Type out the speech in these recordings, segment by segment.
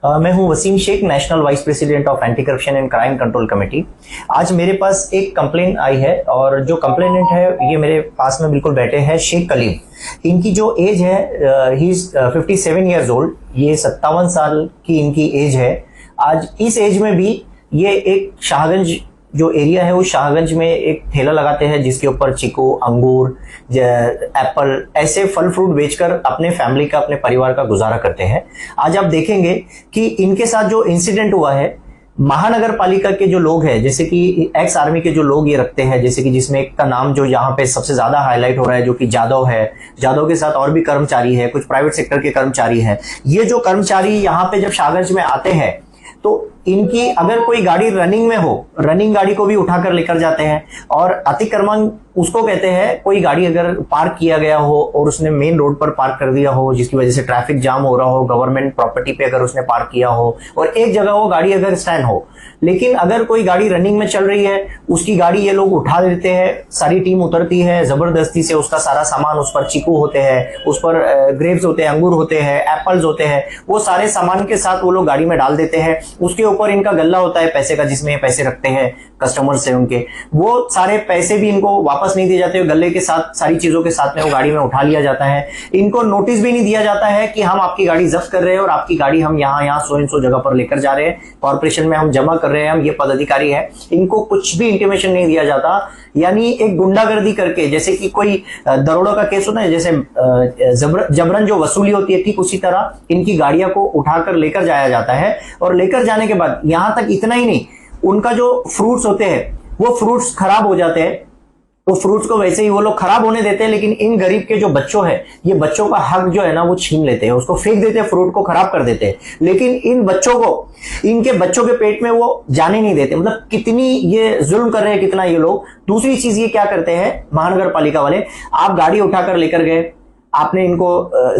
मैं हूं Wasim Shaikh, national vice president of anti corruption and crime control committee. आज मेरे पास एक कंप्लेन आई है और जो कंप्लेनेंट है ये मेरे पास में बिल्कुल बैठे हैं शेख कलीम। इनकी जो एज है ही इज 57 ईयर्स ओल्ड। ये 57 साल की इनकी एज है। आज इस एज में भी ये एक शाहगंज जो एरिया है, वो शाहगंज में एक ठेला लगाते हैं जिसके ऊपर चीकू, अंगूर, एप्पल ऐसे फल फ्रूट बेचकर अपने फैमिली का, अपने परिवार का गुजारा करते हैं। आज आप देखेंगे कि इनके साथ जो इंसिडेंट हुआ है, महानगर पालिका के जो लोग हैं, जैसे कि एक्स आर्मी के जो लोग ये रखते हैं, जैसे कि जिसमें एक का नाम जो यहाँ पे सबसे ज्यादा हाईलाइट हो रहा है जो कि जादव है। जादव के साथ और भी कर्मचारी है, कुछ प्राइवेट सेक्टर के कर्मचारी हैं। ये जो कर्मचारी यहाँ पे जब शाहगंज में आते हैं तो इनकी अगर कोई गाड़ी रनिंग में हो, रनिंग गाड़ी को भी उठाकर लेकर जाते हैं। और अतिक्रमण उसको कहते हैं, कोई गाड़ी अगर पार्क किया गया हो और उसने मेन रोड पर पार्क कर दिया हो जिसकी वजह से ट्रैफिक जाम हो रहा हो, गवर्नमेंट प्रॉपर्टी पे अगर उसने पार्क किया हो और एक जगह वो गाड़ी अगर स्टैंड हो, लेकिन अगर कोई गाड़ी रनिंग में चल रही है, उसकी गाड़ी ये लोग उठा देते हैं। सारी टीम उतरती है, जबरदस्ती से उसका सारा सामान, उस पर चीकू होते हैं, उस पर ग्रेप्स होते हैं, अंगूर होते हैं, एप्पल्स होते हैं, वो सारे सामान के साथ वो लोग गाड़ी में डाल देते हैं। उसके ऊपर इनका गल्ला होता है पैसे का, जिसमें पैसे रखते हैं कस्टमर से उनके, वो सारे पैसे भी इनको वापस नहीं दिए जाते। गले के साथ सारी चीजों के साथ में वो गाड़ी में उठा लिया जाता है। इनको नोटिस भी नहीं दिया जाता है कि हम आपकी गाड़ी जब्त कर रहे हैं और आपकी गाड़ी हम यहाँ सो इन सो जगह पर लेकर जा रहे हैं, कॉर्पोरेशन में हम जमा कर रहे हैं, हम ये पदाधिकारी है। इनको कुछ भी इंटीमेशन नहीं दिया जाता। यानी एक गुंडागर्दी करके, जैसे कि कोई दरोड़ा का केस होता है, जैसे जबरन जो वसूली होती है, ठीक उसी तरह इनकी गाड़ियां को उठाकर लेकर जाया जाता है। और लेकर जाने के बाद यहां तक इतना ही नहीं, उनका जो फ्रूट्स होते हैं वो फ्रूट्स खराब हो जाते हैं। वो फ्रूट्स को वैसे ही वो लोग खराब होने देते हैं, लेकिन इन गरीब के जो बच्चों हैं, ये बच्चों का हक जो है ना वो छीन लेते हैं, उसको फेंक देते हैं, फ्रूट को खराब कर देते हैं। लेकिन इन बच्चों को, इनके बच्चों के पेट में वो जाने नहीं देते। मतलब कितनी ये जुल्म कर रहे हैं, कितना ये लोग। दूसरी चीज ये क्या करते हैं महानगर पालिका वाले, आप गाड़ी उठाकर लेकर गए, आपने इनको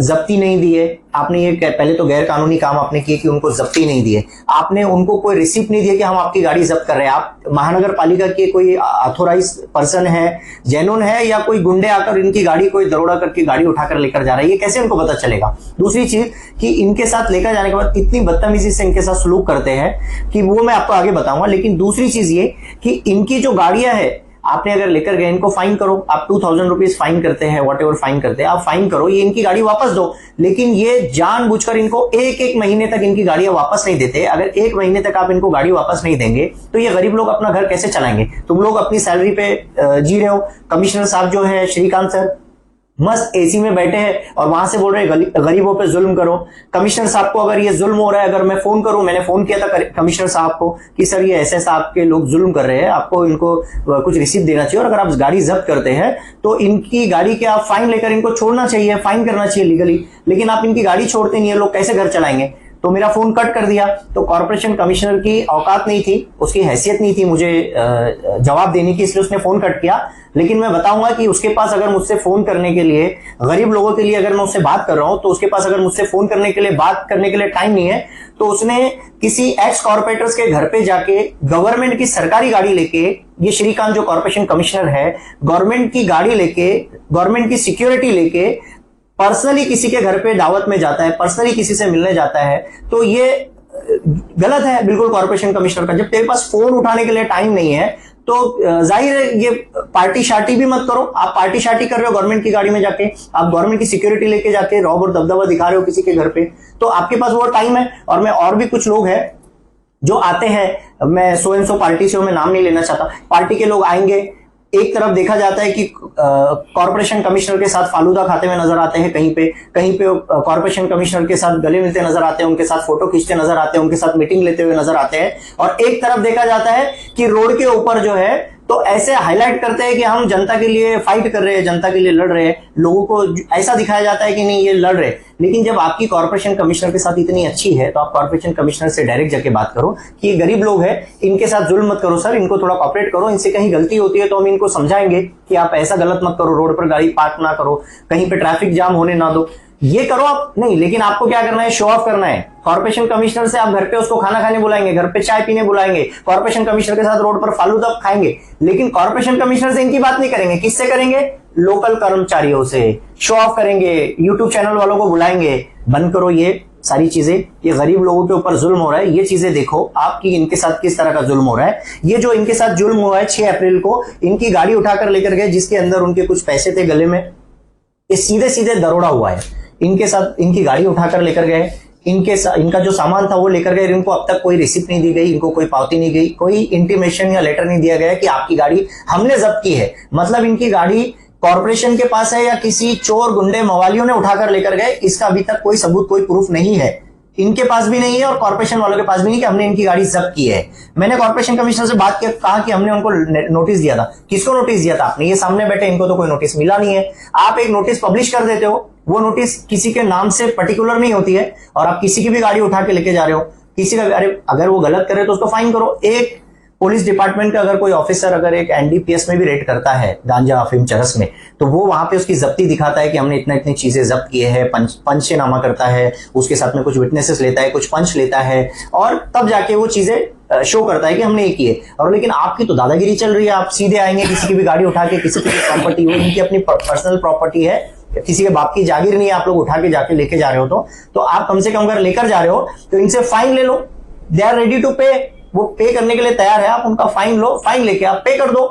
जब्ती नहीं दिए, आपने ये पहले तो गैर कानूनी काम आपने किए कि उनको जब्ती नहीं दिए, आपने उनको कोई रिसिप्ट नहीं दिया कि हम आपकी गाड़ी जब्त कर रहे हैं। आप महानगर पालिका के कोई ऑथोराइज पर्सन है, जेन्युइन है, या कोई गुंडे आकर इनकी गाड़ी, कोई दरोड़ा करके गाड़ी उठाकर लेकर जा रहा है, ये कैसे उनको पता चलेगा। दूसरी चीज कि इनके साथ लेकर जाने के बाद इतनी बदतमीजी से इनके साथ सलूक करते हैं कि वो मैं आपको आगे बताऊंगा। लेकिन दूसरी चीज ये कि इनकी जो गाड़ियां है, आपने अगर लेकर गए, इनको फाइन करो, आप 2000 रुपीज फाइन करते हैं, वॉट एवर फाइन करते हैं, आप फाइन करो, ये इनकी गाड़ी वापस दो। लेकिन ये जानबूझकर इनको एक महीने तक इनकी गाड़ियां वापस नहीं देते। अगर 1 महीने तक आप इनको गाड़ी वापस नहीं देंगे तो ये गरीब लोग अपना घर कैसे चलाएंगे। तुम लोग अपनी सैलरी पे जी रहे हो। कमिश्नर साहब जो है श्रीकांत सर, मस्त एसी में बैठे हैं और वहां से बोल रहे हैं गरीबों पे जुल्म करो। कमिश्नर साहब को अगर ये जुल्म हो रहा है, अगर मैं फोन करूं, मैंने फोन किया था कमिश्नर साहब को कि सर ये ऐसे साहब के लोग जुल्म कर रहे हैं, आपको इनको कुछ रिसीप्ट देना चाहिए और अगर आप गाड़ी जब्त करते हैं तो इनकी गाड़ी के आप फाइन लेकर इनको छोड़ना चाहिए, फाइन करना चाहिए लीगली। लेकिन आप इनकी गाड़ी छोड़ते नहीं है, लोग कैसे घर चलाएंगे। तो मेरा फोन कट कर दिया। तो कॉर्पोरेशन कमिश्नर की औकात नहीं थी, उसकी हैसियत नहीं थी मुझे जवाब देने की, इसलिए उसने फोन कट किया। लेकिन मैं बताऊंगा कि उसके पास अगर मुझसे फोन करने के लिए, गरीब लोगों के लिए अगर मैं उससे बात कर रहा हूं, तो उसके पास अगर मुझसे फोन करने के लिए, बात करने के लिए टाइम नहीं है, तो उसने किसी एक्स कॉर्पोरेटर्स के घर पे जाके गवर्नमेंट की सरकारी गाड़ी लेके, ये श्रीकांत जो कॉर्पोरेशन कमिश्नर है, गवर्नमेंट की गाड़ी लेके, गवर्नमेंट की सिक्योरिटी लेके पर्सनली किसी के घर पे दावत में जाता है, पर्सनली किसी से मिलने जाता है। तो ये गलत है बिल्कुल कॉर्पोरेशन कमिश्नर का। जब तेरे पास फोन उठाने के लिए टाइम नहीं है तो जाहिर है ये पार्टी शार्टी भी मत करो। आप पार्टी शार्टी कर रहे हो गवर्नमेंट की गाड़ी में जाके, आप गवर्नमेंट की सिक्योरिटी लेके जाके रौब और दबदबा दिखा रहे हो किसी के घर पे, तो आपके पास वो टाइम है। और मैं और भी कुछ लोग हैं जो आते हैं, मैं सो एंड सो पार्टी से हूं, मैं नाम नहीं लेना चाहता, पार्टी के लोग आएंगे, एक तरफ देखा जाता है कि कॉर्पोरेशन कमिश्नर के साथ फालूदा खाते हुए नजर आते हैं, कहीं पे कॉर्पोरेशन कमिश्नर के साथ गले मिलते नजर आते हैं, उनके साथ फोटो खींचते नजर आते हैं, उनके साथ मीटिंग लेते हुए नजर आते हैं। और एक तरफ देखा जाता है कि रोड के ऊपर जो है तो ऐसे हाईलाइट करते हैं कि हम जनता के लिए फाइट कर रहे हैं, जनता के लिए लड़ रहे हैं, लोगों को ऐसा दिखाया जाता है कि नहीं ये लड़ रहे। लेकिन जब आपकी कॉर्पोरेशन कमिश्नर के साथ इतनी अच्छी है तो आप कॉर्पोरेशन कमिश्नर से डायरेक्ट जाके बात करो कि ये गरीब लोग हैं, इनके साथ जुल्म मत करो सर, इनको थोड़ा कॉपरेट करो, इनसे कहीं गलती होती है तो हम इनको समझाएंगे कि आप ऐसा गलत मत करो, रोड पर गाड़ी पार्क ना करो, कहीं पे ट्रैफिक जाम होने ना दो, ये करो आप नहीं। लेकिन आपको क्या करना है, शो ऑफ करना है। कॉर्पोरेशन कमिश्नर से आप घर पे उसको खाना खाने बुलाएंगे, घर पे चाय पीने बुलाएंगे, कॉर्पोरेशन कमिश्नर के साथ रोड पर फालूदा खाएंगे, लेकिन कॉर्पोरेशन कमिश्नर से इनकी बात नहीं करेंगे। किससे करेंगे? लोकल कर्मचारियों से शो ऑफ करेंगे, यूट्यूब चैनल वालों को बुलाएंगे। बंद करो ये सारी चीजें, ये गरीब लोगों के ऊपर जुल्म हो रहा है, ये चीजें देखो आपकी इनके साथ किस तरह का जुल्म हो रहा है। ये जो इनके साथ जुल्म हुआ है 6 अप्रैल को, इनकी गाड़ी उठाकर लेकर गए जिसके अंदर उनके कुछ पैसे थे गले में, ये सीधे सीधे दरोड़ा हुआ है। इनके साथ इनकी गाड़ी उठाकर लेकर गए, इनका जो सामान था वो लेकर गए, इनको अब तक कोई रिसिप्ट नहीं दी गई, इनको कोई पावती नहीं गई, कोई इंटीमेशन या लेटर नहीं दिया गया कि आपकी गाड़ी हमने जब्त की है। मतलब इनकी गाड़ी कॉर्पोरेशन के पास है या किसी चोर गुंडे मवालियों ने उठाकर लेकर गए, इसका अभी तक कोई सबूत कोई प्रूफ नहीं है, इनके पास भी नहीं है और कॉर्पोरेशन वालों के पास भी नहीं कि हमने इनकी गाड़ी जब्त की है। मैंने कॉर्पोरेशन कमिश्नर से बात किया, कहा कि हमने उनको नोटिस दिया था। किसको नोटिस दिया था आपने? ये सामने बैठे, इनको तो कोई नोटिस मिला नहीं है। आप एक नोटिस पब्लिश कर देते हो, वो नोटिस किसी के नाम से पर्टिकुलर नहीं होती है और आप किसी की भी गाड़ी उठा के लेके जा रहे हो, किसी का, अरे अगर वो गलत करे तो उसको फाइन करो। एक पुलिस डिपार्टमेंट का अगर कोई ऑफिसर अगर एक एनडीपीएस में भी रेड करता है गांजा अफीम चरस में, तो वो वहां पे उसकी जब्ती दिखाता है कि हमने इतना इतनी चीजें जब्त किए हैं, पंचनामा करता है, उसके साथ में कुछ विटनेसेस लेता है, कुछ पंच लेता है और तब जाके वो चीजें शो करता है कि हमने ये किए। और लेकिन आपकी तो दादागिरी चल रही है, आप सीधे आएंगे किसी की भी गाड़ी उठा के, किसी की प्रॉपर्टी हो, इनकी अपनी पर्सनल प्रॉपर्टी है, किसी के बाप की जागीर नहीं है, आप लोग उठा के जाके लेके जा रहे हो तो आप कम से कम अगर लेकर जा रहे हो तो इनसे फाइन ले लो। दे आर रेडी टू पे, वो पे करने के लिए तैयार है, आप उनका फाइन लो, फाइन लेके आप पे कर दो।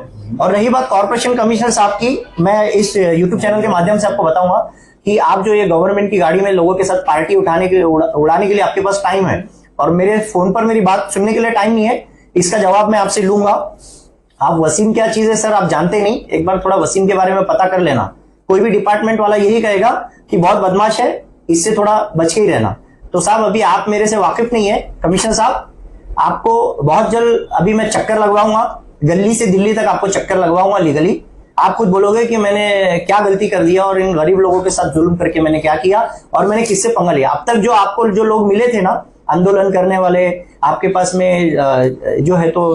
और रही बात कॉर्पोरेशन कमिश्नर साहब की, मैं इस यूट्यूब चैनल के माध्यम से आपको बताऊंगा कि आप जो ये गवर्नमेंट की गाड़ी में लोगों के साथ पार्टी उड़ाने के लिए आपके पास टाइम है और मेरे फोन पर मेरी बात सुनने के लिए टाइम नहीं है, इसका जवाब मैं आपसे लूंगा। आप वसीम क्या चीज है सर आप जानते नहीं, एक बार थोड़ा वसीम के बारे में पता कर लेना। कोई भी डिपार्टमेंट वाला यही कहेगा कि बहुत बदमाश है, इससे थोड़ा बच के ही रहना। तो साहब अभी आप मेरे से वाकिफ नहीं है कमिश्नर साहब, आपको बहुत जल्द अभी मैं चक्कर लगवाऊंगा, दिल्ली से दिल्ली तक आपको चक्कर लगवाऊंगा लीगली। आप खुद बोलोगे कि मैंने क्या गलती कर दिया और इन गरीब लोगों के साथ जुल्म करके मैंने क्या किया और मैंने किससे पंगा लिया। अब तक जो आपको जो लोग मिले थे ना आंदोलन करने वाले, आपके पास में जो है तो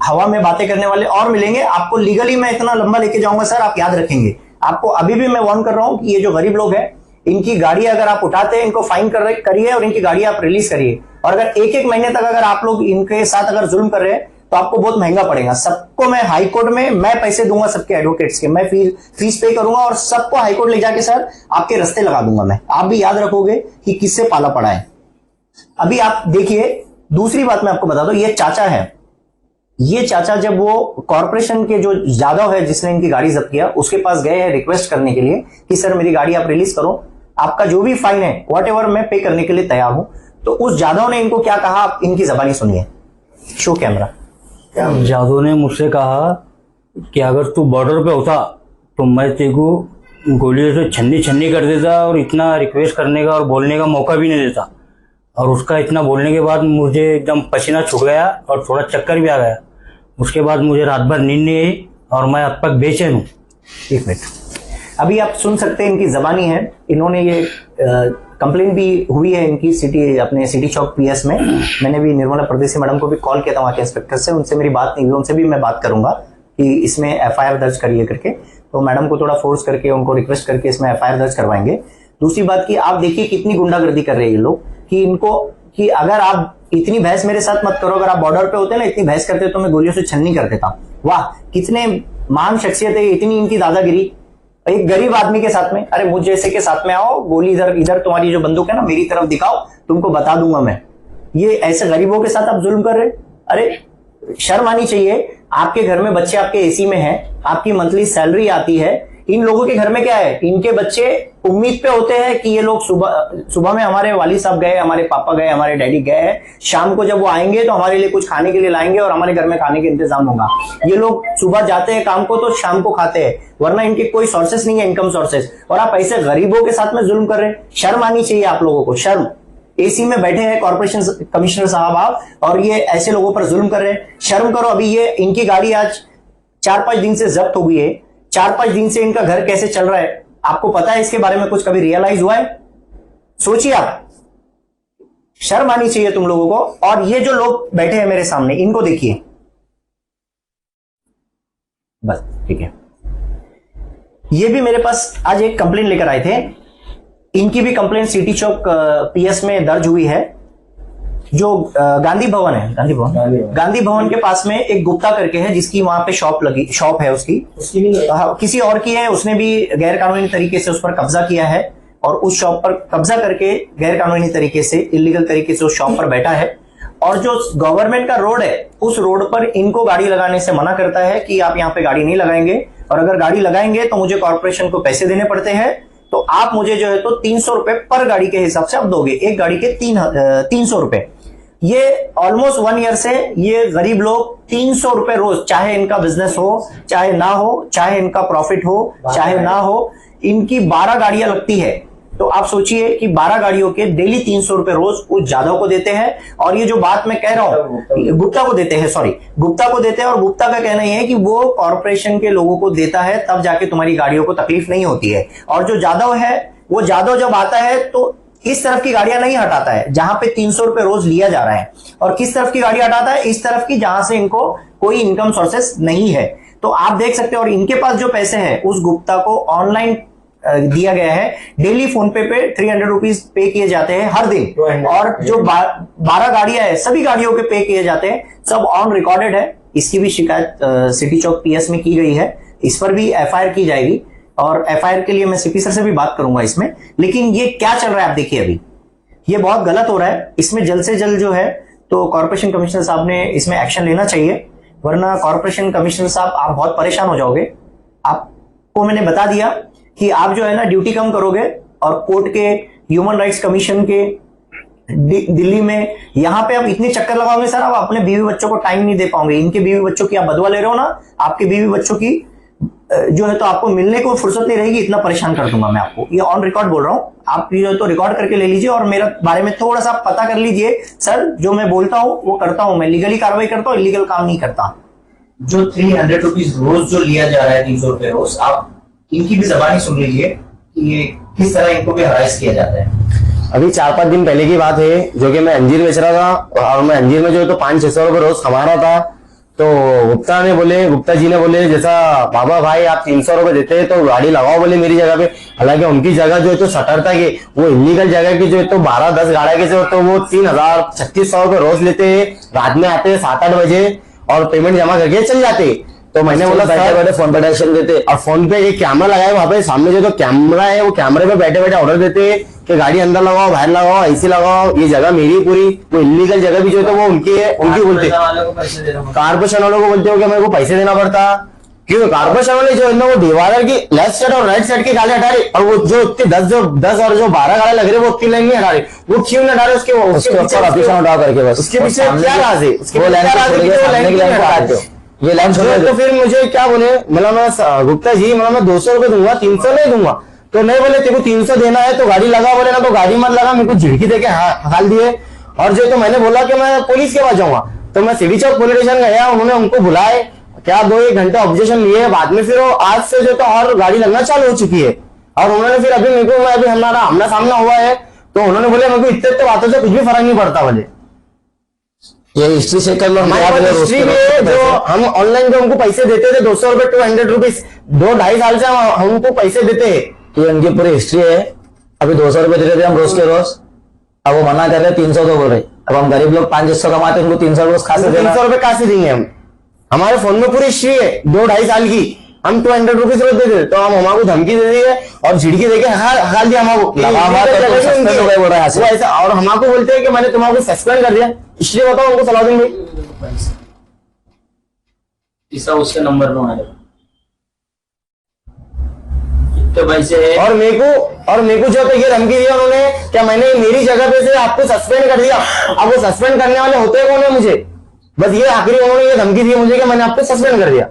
हवा में बातें करने वाले और मिलेंगे, आपको लीगली मैं इतना लंबा लेके जाऊंगा सर, आप याद रखेंगे। आपको अभी भी मैं वार्न कर रहा हूं कि ये जो गरीब लोग हैं, इनकी गाड़ी अगर आप उठाते हैं, इनको फाइन करिए और इनकी गाड़ी आप रिलीज करिए। और अगर एक एक महीने तक अगर आप लोग इनके साथ अगर जुल्म कर रहे हैं तो आपको बहुत महंगा पड़ेगा। सबको मैं हाई कोर्ट में मैं पैसे दूंगा, सबके एडवोकेट्स के मैं फीस पे करूंगा और सबको हाई कोर्ट ले जाके सर आपके रास्ते लगा दूंगा मैं। आप भी याद रखोगे कि किससे पाला पड़ा है। अभी आप देखिए, दूसरी बात मैं आपको बता दूं, ये चाचा है, ये चाचा जब वो कॉर्पोरेशन के जो यादव है जिसने इनकी गाड़ी जब्त किया उसके पास गए हैं रिक्वेस्ट करने के लिए कि सर मेरी गाड़ी आप रिलीज करो, आपका जो भी फाइन है व्हाटएवर मैं पे करने के लिए तैयार हूं। तो उस जादव ने इनको क्या कहा, आप इनकी जबानी सुनिए। Show camera. जादव ने मुझसे कहा कि अगर तू बॉर्डर पे होता तो मैं तेरे को गोलियों से छन्नी छन्नी कर देता और इतना रिक्वेस्ट करने का और बोलने का मौका भी नहीं देता। और उसका इतना बोलने के बाद मुझे एकदम पसीना छूट गया और थोड़ा चक्कर भी आ गया। उसके बाद मुझे रात भर नींद नहीं आई और मैं अब तक बेचैन हूँ। एक मिनट, अभी आप सुन सकते हैं इनकी जबानी है। इन्होंने ये कंप्लेंट भी हुई है इनकी अपने सिटी चौक पीएस में। मैंने भी निर्मला परदेसी मैडम को भी कॉल किया था वहाँ के इंस्पेक्टर से, उनसे मेरी बात नहीं हुई, उनसे भी मैं बात करूंगा कि इसमें एफआईआर दर्ज करिए करके। तो मैडम को थोड़ा फोर्स करके उनको रिक्वेस्ट करके इसमें एफआईआर दर्ज करवाएंगे। दूसरी बात की आप देखिए कितनी गुंडागर्दी कर रहे हैं ये लोग कि इनको कि अगर आप इतनी बहस मेरे साथ मत करो, अगर आप बॉर्डर पे होते ना इतनी बहस करते तो मैं गोलियों से छन्नी कर देता। वाह कितने महान शख्सियत है, इतनी इनकी दादागिरी एक गरीब आदमी के साथ में। अरे मुझ जैसे के साथ में आओ, गोली इधर तुम्हारी जो बंदूक है ना मेरी तरफ दिखाओ, तुमको बता दूंगा मैं। ये ऐसे गरीबों के साथ आप जुल्म कर रहे। अरे शर्म आनी चाहिए। आपके घर में बच्चे आपके एसी में हैं, आपकी मंथली सैलरी आती है। इन लोगों के घर में क्या है, इनके बच्चे उम्मीद पे होते हैं कि ये लोग सुबह में हमारे वाली साहब गए, हमारे पापा गए, हमारे डैडी गए हैं, शाम को जब वो आएंगे तो हमारे लिए कुछ खाने के लिए लाएंगे और हमारे घर में खाने का इंतजाम होगा। ये लोग सुबह जाते हैं काम को तो शाम को खाते हैं, वरना इनके कोई सोर्सेस नहीं है, इनकम सोर्सेस। और आप ऐसे गरीबों के साथ में जुल्म कर रहे हैं। शर्म आनी चाहिए आप लोगों को, शर्म। एसी में बैठे हैं कॉर्पोरेशन कमिश्नर साहब आप, और ये ऐसे लोगों पर जुल्म कर रहे हैं। शर्म करो। अभी ये इनकी गाड़ी आज 4-5 दिन से जब्त हो गई है। 4-5 दिन से इनका घर कैसे चल रहा है आपको पता है? इसके बारे में कुछ कभी रियलाइज हुआ है? सोचिए आप, शर्म आनी चाहिए तुम लोगों को। और ये जो लोग बैठे हैं मेरे सामने इनको देखिए, बस ठीक है। ये भी मेरे पास आज एक कंप्लेंट लेकर आए थे। इनकी भी कंप्लेंट सिटी चौक पीएस में दर्ज हुई है। जो गांधी भवन है, गांधी भवन के पास में एक गुप्ता करके है जिसकी वहां पे शॉप है उसकी किसी और की है। उसने भी गैर कानूनी तरीके से उस पर कब्जा किया है और उस शॉप पर कब्जा करके गैर कानूनी तरीके से, इलीगल तरीके से उस शॉप पर बैठा है। और जो गवर्नमेंट का रोड है उस रोड पर इनको गाड़ी लगाने से मना करता है कि आप यहाँ पे गाड़ी नहीं लगाएंगे, और अगर गाड़ी लगाएंगे तो मुझे कॉर्पोरेशन को पैसे देने पड़ते हैं, तो आप मुझे जो है तो 300 रुपए पर गाड़ी के हिसाब से आप दोगे, एक गाड़ी के 300 रुपए। ये ऑलमोस्ट 1 ईयर से ये गरीब लोग 300 रुपए रोज, चाहे इनका बिजनेस हो चाहे ना हो, चाहे इनका प्रॉफिट हो चाहे ना हो, इनकी 12 गाड़ियां लगती है। तो आप सोचिए कि 12 गाड़ियों के डेली 300 रुपए रोज उस जादव को देते हैं। और ये जो बात मैं कह रहा हूं, गुप्ता को देते हैं, सॉरी गुप्ता को देते हैं। और गुप्ता का कहना यह है कि वो कॉर्पोरेशन के लोगों को देता है, तब जाके तुम्हारी गाड़ियों को तकलीफ नहीं होती है। और जो जादव है, वो जादव जब आता है तो इस तरफ की गाड़ियां नहीं हटाता है जहां पे 300 रुपए रोज लिया जा रहा है, और किस तरफ की गाड़ी हटाता है, इस तरफ की जहां से इनको कोई इनकम सोर्सेस नहीं है। तो आप देख सकते हैं। और इनके पास जो पैसे हैं उस गुप्ता को ऑनलाइन दिया गया है, डेली फोन पे 300 रुपीज पे किए जाते हैं हर दिन। और जो 12 गाड़ियां है सभी गाड़ियों के पे किए जाते हैं, सब ऑन रिकॉर्डेड है। इसकी भी शिकायत सिटी चौक पीएस में की गई है, इस पर भी एफआईआर की जाएगी। और एफआईआर के लिए मैं सीपी सर से भी बात करूंगा इसमें। लेकिन ये क्या चल रहा है आप देखिए, अभी ये बहुत गलत हो रहा है। इसमें जल्द से जल्द जो है तो कॉर्पोरेशन कमिश्नर साहब ने इसमें एक्शन लेना चाहिए, वरना कॉर्पोरेशन कमिश्नर साहब आप बहुत परेशान हो जाओगे। आपको मैंने बता दिया कि आप जो है ना ड्यूटी कम करोगे, और कोर्ट के, ह्यूमन राइट्स कमीशन के दिल्ली में यहाँ पे आप इतने चक्कर लगाओगे सर, आप अपने बीवी बच्चों को टाइम नहीं दे पाओगे। इनके बीवी बच्चों की आप बदवा ले रहे हो ना, आपके बीवी बच्चों की जो है तो आपको मिलने को फुर्सत नहीं रहेगी, इतना परेशान कर दूंगा मैं आपको। ये ऑन रिकॉर्ड बोल रहा हूँ, आप ये तो रिकॉर्ड करके ले लीजिए और मेरे बारे में थोड़ा सा पता कर लीजिए। सर जो मैं बोलता हूँ वो करता हूँ, मैं लीगली कार्रवाई करता हूँ, इलीगल काम नहीं करता। जो 300 रुपीज रोज जो लिया जा रहा है, 300 रुपए रोज, आप इनकी भी जबानी सुन लीजिए कि ये किस तरह इनको भी हरास किया जाता है। अभी 4-5 दिन पहले की बात है, जो कि मैं अंजीर बेच रहा था, और मैं अंजीर में जो है तो 500-600 रुपए रोज कमा रहा था। तो गुप्ता जी ने बोले जैसा बाबा भाई आप 300 रुपए देते हैं तो गाड़ी लगाओ बोले मेरी जगह पे। हालांकि उनकी जगह जो है तो सटर था कि वो इलीगल जगह की जो है तो 12-10 गाड़ियां के जो तो वो 3000-3600 रुपए रोज लेते हैं। रात में आते हैं 7-8 बजे और पेमेंट जमा करके चल जाते। तो मैंने बोला बैठे बैठे फोन पे डायरेक्शन देते, और फोन पे एक कैमरा लगाया वहां पे सामने जो तो कैमरा है, वो कैमरे पे बैठे बैठे ऑर्डर देते कि गाड़ी अंदर लगाओ, बाहर लगाओ, ऐसी लगाओ, ये जगह मेरी पूरी। वो इलीगल जगह भी जो है तो वो उनकी है, उनकी बोलते। कारपोरेशन वालों को बोलते हो कि मेरे को पैसे देना पड़ता। क्यों? कारपोरेशन वाले जो है ना वो डिवाइडर की लेफ्ट साइड और राइट साइड की गाड़ी हटा रहे, और वो जो 10 और जो 12 गाड़ी लग रही है वो उतनी लाइन नहीं हटा रहे। वो क्यों नहीं हटा रहे? उसके ऊपर उठा करके बस उसके पीछे क्या राज है? ये लाइन छोड़। तो फिर मुझे क्या बोले, मतलब गुप्ता जी, मतलब मैं 200 रुपए दूंगा, 300 नहीं दूंगा। तो नहीं बोले तेरे को 300 देना है तो गाड़ी लगा, बोले ना तो गाड़ी मत लगा। मेरे को झिड़की देके हाल दिए। और जो तो मैंने बोला कि मैं पुलिस के पास जाऊंगा, तो मैं सिटी चौक पुलिस स्टेशन गया, उन्होंने उनको बुलाए, क्या 2-1 घंटे ऑब्जेक्शन लिए। बाद में फिर आज से जो तो और गाड़ी लगना चालू हो चुकी है। और उन्होंने फिर अभी मेरे को, अभी हमारा आमना सामना हुआ है, तो उन्होंने बोले मेरे को इतने बातों से कुछ भी फर्क नहीं पड़ता। बोले ये हिस्ट्री चेक कर लो। हिस्ट्री में जो हम ऑनलाइन जो हमको पैसे देते थे 200 रुपए 200 रुपीज 2-2.5 साल से हम हमको पैसे देते हैं। ये उनकी पूरी हिस्ट्री है। अभी 200 रुपए देते थे हम रोज के रोज, अब वो मना कर रहे 300 तो बोल रहे। अब हम गरीब लोग 500 कमाते हैं, उनको 300 रोज खा से 300 रुपए कहाँ से देंगे हम? हमारे फोन में पूरी हिस्ट्री है 2-2.5 साल की। हम 200 रुपीज रोज देते, तो हम हमारे दामकी दे दी है और झिड़की देके हाल दिया हमको। और हमको बोलते हैं कि मैंने तुम्हारा सस्पेंड कर दिया। हिस्ट्री बताओ हमको सलाउद्दीन भाई। तीसरा उसके नंबर में आ जाएगा इतने पैसे है। और मेरे को जो तो ये धमकी दिया उन्होंने, क्या मैंने मेरी जगह पे से आपको सस्पेंड कर दिया। अब वो सस्पेंड करने वाले होते कौन है मुझे? बस ये आखिरी उन्होंने ये धमकी दी मुझे कि मैंने आपको सस्पेंड कर दिया।